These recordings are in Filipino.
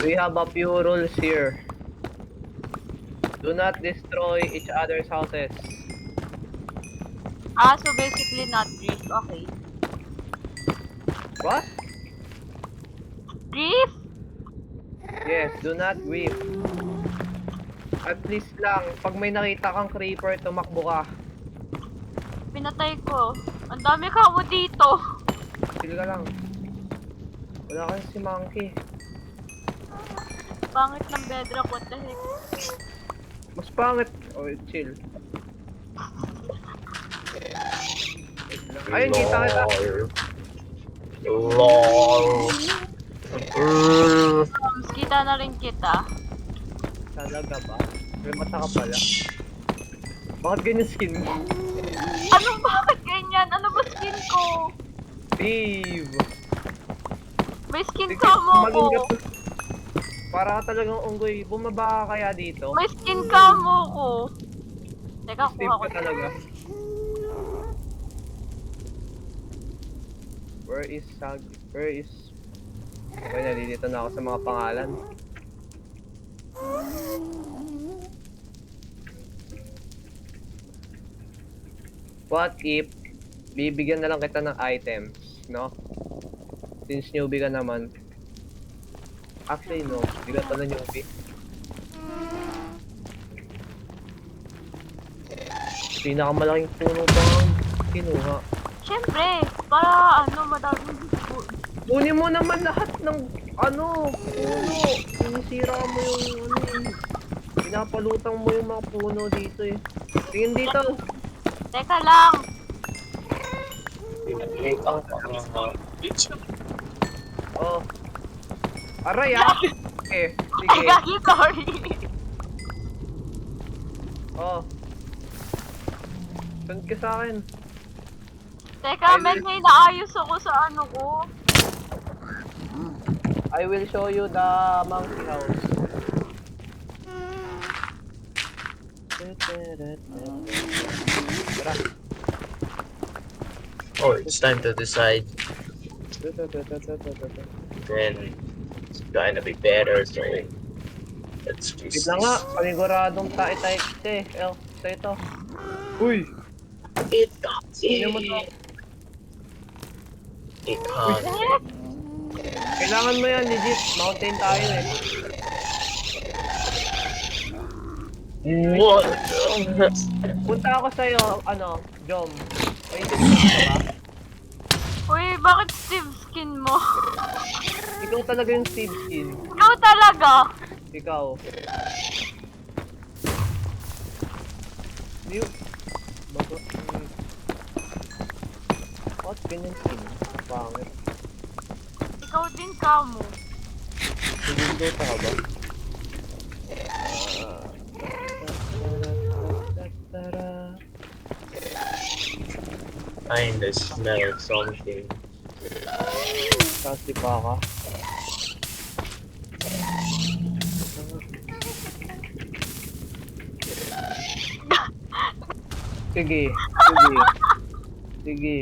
We have a few rules here. Do not destroy each other's houses. Ah, so basically not grief. Okay. What? Grief? Yes, do not grief. At least lang, pag may nakita kang creeper, tumakbo ka. Pinatay ko. Ang dami ka mo dito. Chill ka lang. Wala kasi si Monkey. Pangit ng bedrock. What the heck? Mas pangit. Oh, chill. Ayun, kita kita. LOL. Kita na rin kita. Talaga ba? May mata ka pala. Bakit ganyan skin mo? Anong bakit ganyan? Ano ba skin ko? Steve! May skin Sige, cam mo ko. maging gat- Para ka talagang unggoy. Bumaba ka kaya dito? May skin cam mo ko. Teka, Steve kuha ko. ka talaga. Where is Sag? Where is... Okay, nalilito na ako sa mga pangalan. What if bibigyan na lang kita ng items, no? Since newbie ka naman. Actually, no. Hindi ka pala newbie. Pinakamalaking puno bang kinuha? Siyempre, para ano, madaming food. Kunin mo naman lahat ng ano, puno. Sinisira mo yung ano eh. Pinapalutang mo yung mga puno dito eh. Tingin dito. Teka lang. Oh. Aray ah. Okay, Ay, sige. gagi, sorry. Oh. Send ka sa akin. Teka, may naayos ako sa ano ko. I will show you the monkey house. Tara. Oh, it's time to decide. Then it's gonna be better, so let's Wait just. lang nga, paniguradong tae-tae eh. Sa ito. Uy! It got Tingnan mo to. It can't. Kailangan mo yan, legit. Mountain tayo eh. What? Punta ako sa'yo, ano, Jom. May intelligence ka ba? Uy, bakit Steve skin mo? Ikaw talaga yung Steve skin. Ikaw talaga. Ikaw. New. Bago. What? Ganyan skin? Pangit. Ikaw din ka mo. Window ka ba? Kinda smell something. Kasi pa ka. Sige. Sige. Sige.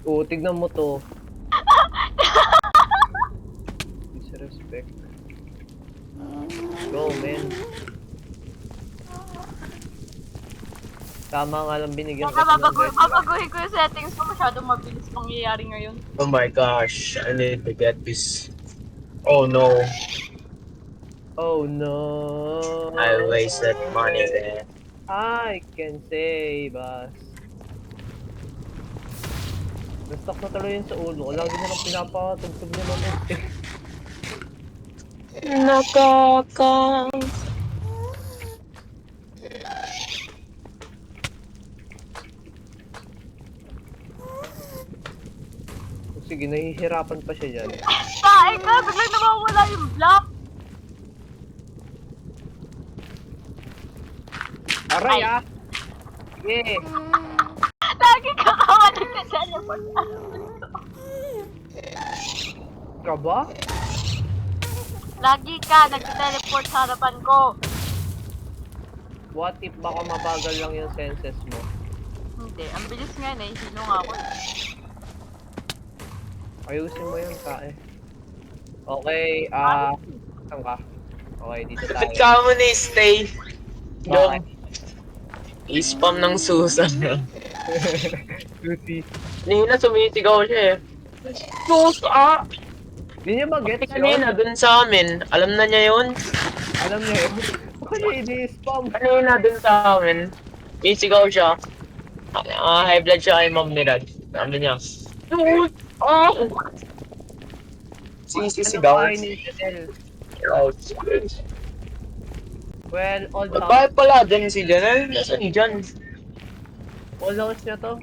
Oo, tignan mo to. Disrespect. Go, man. Tama nga lang binigyan Teka, kita ng babaguhin ko yung settings ko. Masyadong mabilis pangyayari ngayon. Oh my gosh, I need to get this. Oh no, Oh no. I wasted money there. I can save us. Nastak na tuloy yun sa ulo ko. Lagi na lang pinapatugtog niya ng este. Nakaka. Sige, nahihirapan pa siya dyan. Tae ka! Biglang nawawala yung block! Aray ah! Sige! Lagi ka kawalan na teleport. Ka ba? Lagi ka nag-teleport sa harapan ko. What if baka mabagal lang yung senses mo? Hindi, ang bilis nga na. Sino nga ako. Ayusin mo yung tae. Okay, saan ka? Okay, dito tayo. Kapit ka mo na stay. Bakit? Yung i-spam ng Susan. Susi. Kanina sumisigaw siya eh. Susa! Di niya ba gets yun? Kanina dun sa amin, alam na niya yun. Alam niya yun. Bakit niya ini-spam? Kanina dun sa amin, sumisigaw siya. High blood siya kay Ma'am Mirad. Sabi niya, Susa! Ano Sisisigaw. bahay ni Janelle? Ouch. Well, old house. Bakit pala dyan si Janelle? Nasaan ni Jan? Old house niya to.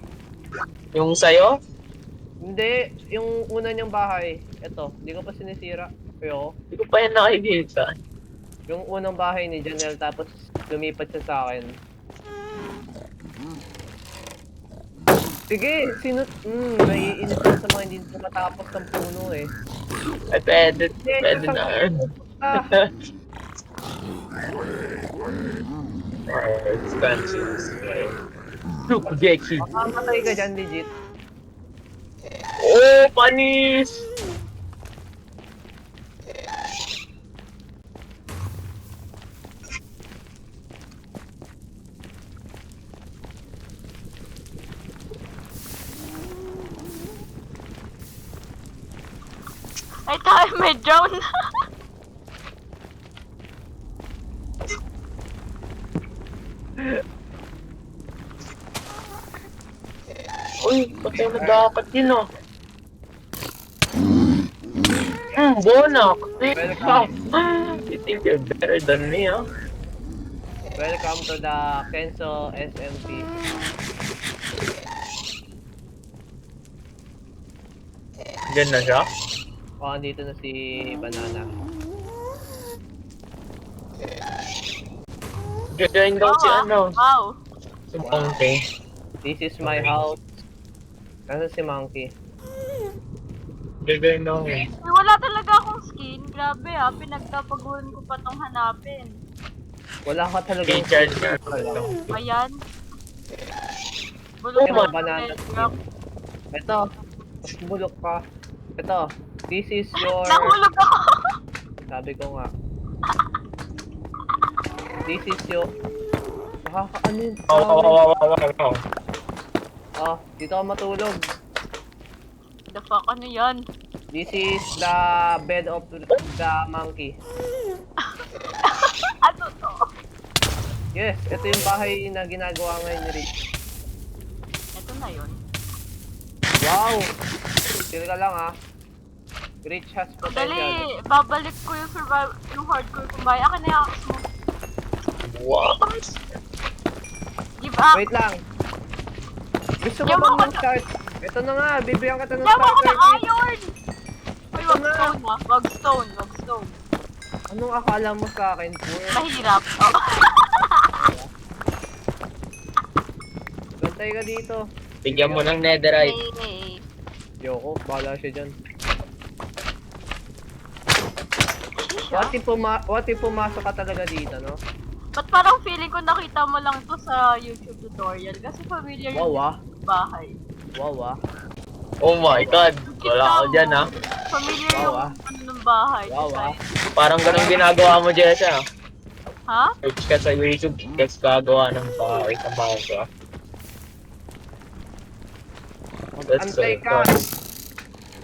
Yung sayo? Hindi, yung una niyang bahay. Ito, hindi ko pa sinisira. Pero, Hindi ko pa yan nakikita. yung unang bahay ni Janelle, tapos lumipat siya sa akin. Sige, naiinit na sa mga hindi matapos ng puno eh. Ay, pwede na. Ah, Expensive. Look, Jackie. makamatay ka dyan, legit. Oh, panis! Ay, tayo may drone. Uy, patay na dapat yun ah. Bonak! You think you're better than me, ah? Welcome to the Kenzo SMP. Diyan na siya? O, andito na si Banana. Join daw si ano, Wow. si Monkey. This is my house. Nasa si Monkey? Join daw eh. Uy, wala talaga akong skin. Grabe ah, pinagpapaguran ko pa tong hanapin. Wala ka talaga. Recharge na. Ayan. Oh, Bulok mga na banana bedrock. Ito, mas bulok ka. Ito, this is your... Nahulog ako. Sabi ko nga. This is your... Nakakaano yun? Wow. Oh, dito ka matulog. The fuck, ano yan? This is the bed of the monkey. Ano to? Yes, ito yung bahay na ginagawa ngayon ni Rich. Ito na yun. Wow! Chill ka lang ah. Rich has potential. Dali, babalik ko yung survival, yung hardcore kumbaya. Akin na yung axe mo. What? Give up. Wait lang. Gusto mo Yawa bang ka mag-start? Ito na nga, bibigyan kita ng Yawa ko starter ng kit. iron! Uy, wag stone ha. Wag stone, wag stone. Anong akala mo sa akin, poor? Mahirap. Oh. Bantay ka dito. Bigyan mo ng netherite. Hey. Yoko, bahala siya dyan. Siya? What if pumasok ka talaga dito, no? Ba't parang feeling ko nakita mo lang to sa YouTube tutorial? Kasi familiar Wow yung ah. bahay. Wow ah. Oh my god. Wala ako dyan ah. Familiar Wow, yung ah. ano ng bahay. Wow ah. Parang ganun ginagawa mo, Jessa. Ha? Search ka sa YouTube, tapos gagawa ng bahay sa bahay ko. That's Antay ka.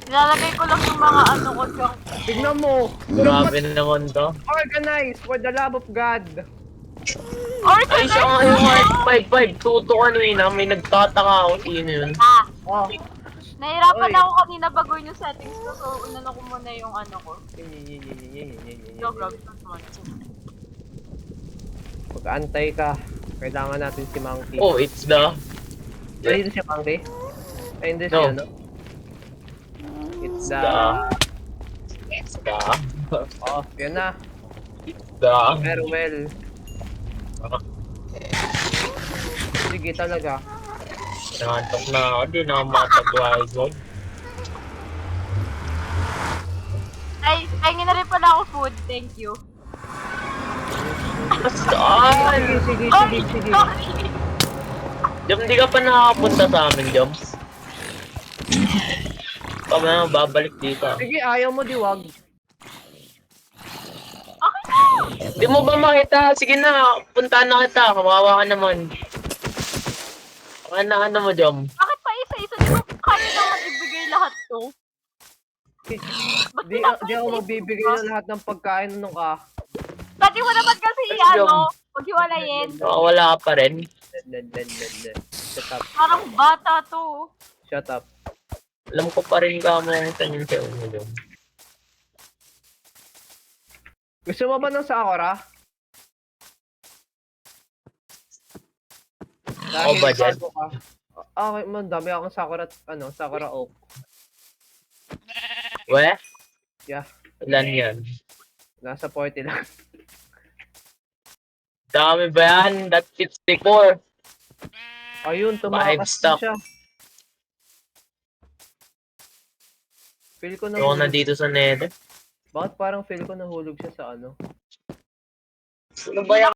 Nilalagay ko lang yung mga ano ko dyan. Tignan mo. Grabe na naman to. Organize for the love of God. Ay, siya nga yung Mark 5-5. Tuto kanina. May nagtataka ako. Sino yun? Ah, Oh. nahirapan Oy. ako kanina baguhin yung settings ko. So, unano ko muna yung ano ko. No, grabe ito naman. Pag-antay ka. Kailangan natin si Monkey. Oh, it's the... Ay, dito si Monkey? Ay, hindi No. siya, no? It's the... It's the... Oh, yun na. The... Farewell. Sige talaga. Nangantok na ako. Di na ako makapag-wild. Ay, pahingin na rin pala ako food. Thank you. Saan? Sige. Ay, sorry. Jom, di ka pa nakakapunta sa amin, Jom. Kami na babalik dito. Sige, ayaw mo diwag. Di mo ba makita? Sige na, puntahan na kita. Kawawa ka naman. Ano mo, Jom? Bakit pa isa-isa? Di ba kaya naman ibigay lahat to? Ba't Di ako magbibigay ng lahat ng pagkain nung ka. Pati mo naman kasi Let's go. paghiwalayin. Wala ka pa rin. Shut up. Parang bata to. Shut up. Alam ko pa rin ka mo yung tanong sa mo, Jom. Gusto mo ba ng Sakura? Ako ba dyan? bago ka. Okay, man, dami akong Sakura, Sakura Oak. We? Yeah. Ilan yan? Nasa 40 lang. Dami ba yan? That's 64. Ayun, Five tumakas stock. na siya. Feel ko Yung na nahulog. dito sa Nether. Bakit parang feel ko nahulog siya sa ano? Ano ba yan?